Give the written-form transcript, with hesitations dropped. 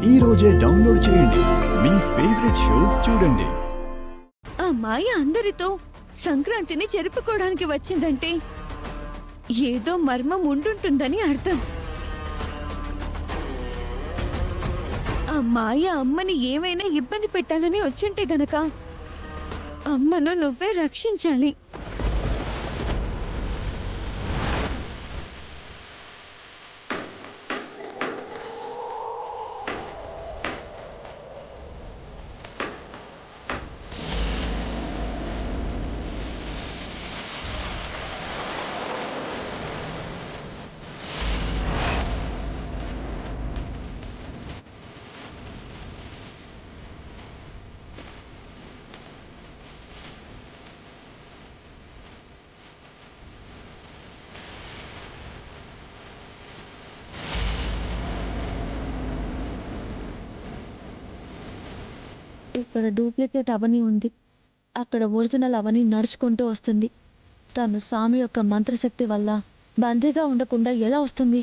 ఈ రోజే డౌన్లోడ్ చేయండి. మీ ఫేవరెట్ షోస్ చూడండి. ఆ మాయ అందరితో సంక్రాంతిని జరుపుకోవడానికి వచ్చిందంటే ఏదో మర్మం ఉండుంటుందని అర్థం. ఆ మాయ అమ్మని ఏమైనా ఇబ్బంది పెట్టాలని వచ్చుంటే గనక అమ్మను నువ్వే రక్షించాలి. ఇక్కడ డూప్లికేట్ అవని ఉంది. అక్కడ ఒరిజినల్ అవని నడుచుకుంటూ వస్తుంది. తను స్వామి యొక్క మంత్రశక్తి వల్ల బందీగా ఉండకుండా ఎలా వస్తుంది?